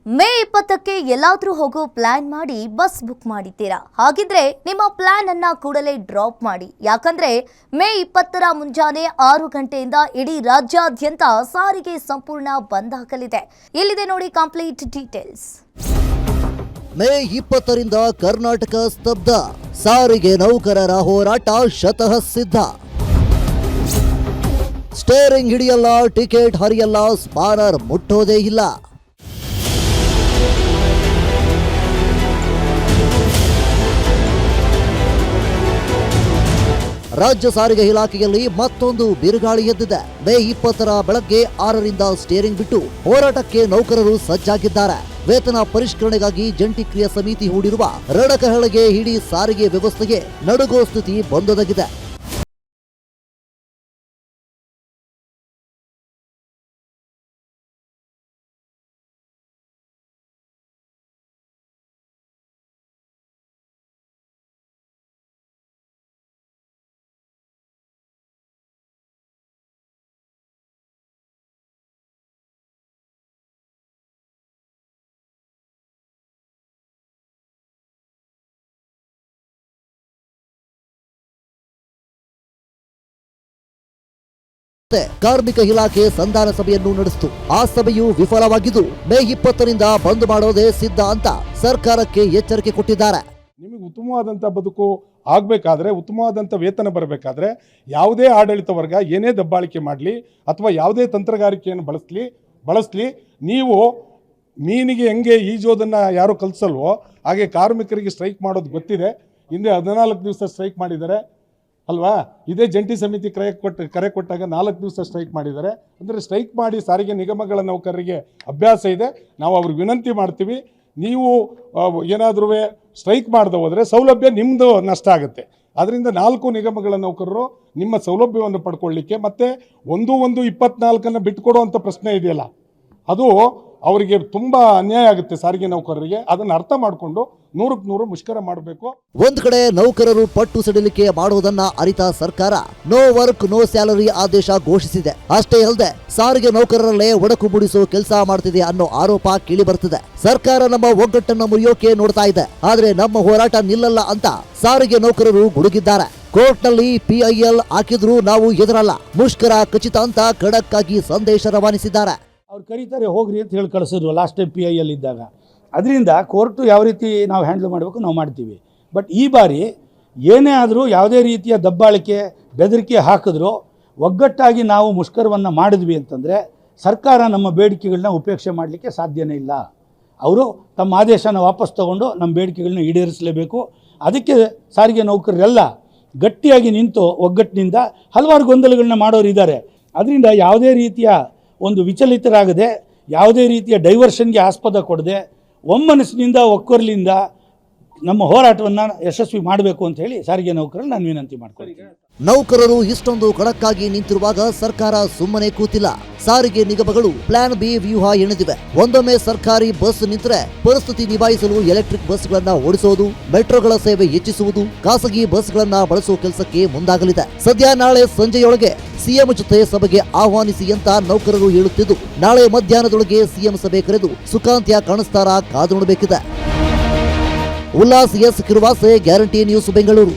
ಮೇ 20ಕ್ಕೆ ಎಲ್ಲಾದರೂ ಹೋಗೋ ಪ್ಲಾನ್ ಮಾಡಿ ಬಸ್ ಬುಕ್ ಮಾಡಿದ್ದೀರಾ? ಹಾಗಿದ್ರೆ ನಿಮ್ಮ ಪ್ಲಾನ್ ಅನ್ನ ಕೂಡಲೇ ಡ್ರಾಪ್ ಮಾಡಿ. ಯಾಕಂದ್ರೆ ಮೇ 20ರ ಮುಂಜಾನೆ 6 ಗಂಟೆಯಿಂದ ಇಡೀ ರಾಜ್ಯಾದ್ಯಂತ ಸಾರಿಗೆ ಸಂಪೂರ್ಣ ಬಂದ್ ಆಗಲಿದೆ. ಇಲ್ಲಿದೆ ನೋಡಿ ಕಂಪ್ಲೀಟ್ ಡೀಟೇಲ್ಸ್. ಮೇ 20ರಿಂದ ಕರ್ನಾಟಕ ಸ್ತಬ್ಧ, ಸಾರಿಗೆ ನೌಕರರ ಹೋರಾಟ ಶತಃ ಸಿದ್ಧ. ಸ್ಟೇರಿಂಗ್ ಹಿಡಿಯಲ್ಲ, ಟಿಕೆಟ್ ಹರಿಯಲ್ಲ, ಸ್ಪಾನರ್ ಮುಟ್ಟೋದೇ ಇಲ್ಲ. ರಾಜ್ಯ ಸಾರಿಗೆ ಇಲಾಖೆಯಲ್ಲಿ ಮತ್ತೊಂದು ಬಿರುಗಾಳಿ ಎದ್ದಿದೆ. ಮೇ 20ರ ಬೆಳಗ್ಗೆ 6ರಿಂದ ಸ್ಟೇರಿಂಗ್ ಬಿಟ್ಟು ಹೋರಾಟಕ್ಕೆ ನೌಕರರು ಸಜ್ಜಾಗಿದ್ದಾರೆ. ವೇತನ ಪರಿಷ್ಕರಣೆಗಾಗಿ ಜಂಟಿ ಕ್ರಿಯಾ ಸಮಿತಿ ಹೂಡಿರುವ ರಣಕಹಳೆಗೆ ಇಡೀ ಸಾರಿಗೆ ವ್ಯವಸ್ಥೆಗೆ ನಡುಗೋ ಸ್ಥಿತಿ ಬಂದೊದಗಿದೆ. ಕಾರ್ಮಿಕ ಇಲಾಖೆ ಸಂಧಾನ ಸಭೆಯನ್ನು ನಡೆಸಿತು. ಆ ಸಭೆಯು ವಿಫಲವಾಗಿದ್ದು ಮೇ 20ರಿಂದ ಬಂದ್ ಮಾಡೋದೇ ಸಿದ್ಧ ಅಂತ ಸರ್ಕಾರಕ್ಕೆ ಎಚ್ಚರಿಕೆ ಕೊಟ್ಟಿದ್ದಾರೆ. ನಿಮಗೆ ಉತ್ತಮವಾದಂಥ ಬದುಕು ಆಗಬೇಕಾದ್ರೆ, ಉತ್ತಮವಾದಂಥ ವೇತನ ಬರಬೇಕಾದ್ರೆ ಯಾವುದೇ ಆಡಳಿತ ವರ್ಗ ಏನೇ ದಬ್ಬಾಳಿಕೆ ಮಾಡಲಿ ಅಥವಾ ಯಾವುದೇ ತಂತ್ರಗಾರಿಕೆಯನ್ನು ಬಳಸಲಿ, ನೀವು ಮೀನಿಗೆ ಹೆಂಗೆ ಈಜೋದನ್ನು ಯಾರು ಕಲಿಸಲ್ವೋ ಹಾಗೆ ಕಾರ್ಮಿಕರಿಗೆ ಸ್ಟ್ರೈಕ್ ಮಾಡೋದು ಗೊತ್ತಿದೆ. ಹಿಂದೆ 14 ದಿವಸ ಸ್ಟ್ರೈಕ್ ಮಾಡಿದ್ದಾರೆ ಅಲ್ವಾ? ಇದೇ ಜಂಟಿ ಸಮಿತಿ ಕರೆ ಕೊಟ್ಟಾಗ 4 ದಿವಸ ಸ್ಟ್ರೈಕ್ ಮಾಡಿದ್ದಾರೆ. ಅಂದರೆ ಸ್ಟ್ರೈಕ್ ಮಾಡಿ ಸಾರಿಗೆ ನಿಗಮಗಳ ನೌಕರರಿಗೆ ಅಭ್ಯಾಸ ಇದೆ. ನಾವು ಅವ್ರಿಗೆ ವಿನಂತಿ ಮಾಡ್ತೀವಿ, ನೀವು ಏನಾದರೂ ಸ್ಟ್ರೈಕ್ ಮಾಡದೆ ಹೋದರೆ ಸೌಲಭ್ಯ ನಿಮ್ಮದು ನಷ್ಟ ಆಗುತ್ತೆ. ಅದರಿಂದ 4 ನಿಗಮಗಳ ನೌಕರರು ನಿಮ್ಮ ಸೌಲಭ್ಯವನ್ನು ಪಡ್ಕೊಳ್ಳಿಕ್ಕೆ ಮತ್ತು 1/24 ಬಿಟ್ಟುಕೊಡುವಂಥ ಪ್ರಶ್ನೆ ಇದೆಯಲ್ಲ, ಅದು ಅವರಿಗೆ ತುಂಬ ಅನ್ಯಾಯ ಆಗುತ್ತೆ ಸಾರಿಗೆ ನೌಕರರಿಗೆ. ಅದನ್ನು ಅರ್ಥ ಮಾಡಿಕೊಂಡು 100ಕ್ಕೆ 100 ಮುಷ್ಕರ ಮಾಡಬೇಕು. ಒಂದ್ ಕಡೆ ನೌಕರರು ಪಟ್ಟು ಸಡಿಲಿಕೆ ಮಾಡುವುದನ್ನ ಅರಿತ ಸರ್ಕಾರ ನೋ ವರ್ಕ್ ನೋ ಸ್ಯಾಲರಿ ಆದೇಶ ಘೋಷಿಸಿದೆ. ಅಷ್ಟೇ ಅಲ್ಲದೆ ಸಾರಿಗೆ ನೌಕರರಲ್ಲೇ ಒಡಕು ಮೂಡಿಸೋ ಕೆಲಸ ಮಾಡ್ತಿದೆ ಅನ್ನೋ ಆರೋಪ ಕೇಳಿ ಬರ್ತಿದೆ. ಸರ್ಕಾರ ನಮ್ಮ ಒಗ್ಗಟ್ಟನ್ನು ಮುರಿಯೋಕೆ ನೋಡ್ತಾ ಇದೆ, ಆದ್ರೆ ನಮ್ಮ ಹೋರಾಟ ನಿಲ್ಲಲ್ಲ ಅಂತ ಸಾರಿಗೆ ನೌಕರರು ಗುಡುಗಿದ್ದಾರೆ. ಕೋರ್ಟ್ನಲ್ಲಿ PIL ಹಾಕಿದ್ರು ನಾವು ಎದುರಲ್ಲ, ಮುಷ್ಕರ ಖಚಿತ ಅಂತ ಖಡಕ್ ಆಗಿ ಸಂದೇಶ ರವಾನಿಸಿದ್ದಾರೆ. ಅವ್ರು ಕರೀತಾರೆ ಹೋಗ್ರಿ ಅಂತ ಹೇಳಿ ಕಳಿಸಿದ್ರು ಲಾಸ್ಟ್ ಟೈಮ್ PIL ಇದ್ದಾಗ. ಅದರಿಂದ ಕೋರ್ಟು ಯಾವ ರೀತಿ ನಾವು ಹ್ಯಾಂಡಲ್ ಮಾಡಬೇಕು ನಾವು ಮಾಡ್ತೀವಿ. ಬಟ್ ಈ ಬಾರಿ ಏನೇ ಆದರೂ ಯಾವುದೇ ರೀತಿಯ ದಬ್ಬಾಳಿಕೆ ಬೆದರಿಕೆ ಹಾಕಿದ್ರು ಒಗ್ಗಟ್ಟಾಗಿ ನಾವು ಮುಷ್ಕರವನ್ನು ಮಾಡಿದ್ವಿ ಅಂತಂದರೆ ಸರ್ಕಾರ ನಮ್ಮ ಬೇಡಿಕೆಗಳನ್ನ ಉಪೇಕ್ಷೆ ಮಾಡಲಿಕ್ಕೆ ಸಾಧ್ಯನೇ ಇಲ್ಲ. ಅವರು ತಮ್ಮ ಆದೇಶನ ವಾಪಸ್ ತಗೊಂಡು ನಮ್ಮ ಬೇಡಿಕೆಗಳನ್ನ ಈಡೇರಿಸಲೇಬೇಕು. ಅದಕ್ಕೆ ಸಾರಿಗೆ ನೌಕರರೆಲ್ಲ ಗಟ್ಟಿಯಾಗಿ ನಿಂತು ಒಗ್ಗಟ್ಟಿನಿಂದ ಹಲವಾರು ಗೊಂದಲಗಳನ್ನ ಮಾಡೋರಿದ್ದಾರೆ. ಅದರಿಂದ ಯಾವುದೇ ರೀತಿಯ ಒಂದು ವಿಚಲಿತರಾಗದೆ, ಯಾವುದೇ ರೀತಿಯ ಡೈವರ್ಷನ್ಗೆ ಆಸ್ಪದ ಕೊಡದೆ, ಒಮ್ಮನಸ್ಸಿನಿಂದ ಒಕ್ಕೊರಲಿಂದ ನಮ್ಮ ಹೋರಾಟವನ್ನು ಯಶಸ್ವಿ ಮಾಡಬೇಕು ಅಂತ ಹೇಳಿ ಸಾರಿಗೆ ನೌಕರರು ನಾನು ವಿನಂತಿ ಮಾಡ್ಕೊಳ್ತೀನಿ. ನೌಕರರು ಇಷ್ಟೊಂದು ಖಡಕ್ಕಾಗಿ ನಿಂತಿರುವಾಗ ಸರ್ಕಾರ ಸುಮ್ಮನೆ ಕೂತಿಲ್ಲ. ಸಾರಿಗೆ ನಿಗಮಗಳು ಪ್ಲಾನ್ ಬಿ ವ್ಯೂಹ ಎಣೆದಿವೆ. ಒಂದೊಮ್ಮೆ ಸರ್ಕಾರಿ ಬಸ್ ನಿಂತರೆ ಪರಿಸ್ಥಿತಿ ನಿಭಾಯಿಸಲು ಎಲೆಕ್ಟ್ರಿಕ್ ಬಸ್ಗಳನ್ನ ಓಡಿಸೋದು, ಮೆಟ್ರೋಗಳ ಸೇವೆ ಹೆಚ್ಚಿಸುವುದು, ಖಾಸಗಿ ಬಸ್ಗಳನ್ನ ಬಳಸುವ ಕೆಲಸಕ್ಕೆ ಮುಂದಾಗಲಿದೆ. ಸದ್ಯ ನಾಳೆ ಸಂಜೆಯೊಳಗೆ ಸಿಎಂ ಜೊತೆ ಸಭೆಗೆ ಆಹ್ವಾನಿಸಿ ಅಂತ ನೌಕರರು ಹೇಳುತ್ತಿದ್ದು, ನಾಳೆ ಮಧ್ಯಾಹ್ನದೊಳಗೆ ಸಿಎಂ ಸಭೆ ಕರೆದು ಸುಖಾಂತ್ಯ ಕಾಣಿಸ್ತಾರ ಕಾದು ನೋಡಬೇಕಿದೆ. ಉಲ್ಲಾಸ್ ಎಸ್ ಕಿರುವಾಸೆ, ಗ್ಯಾರಂಟಿ ನ್ಯೂಸ್, ಬೆಂಗಳೂರು.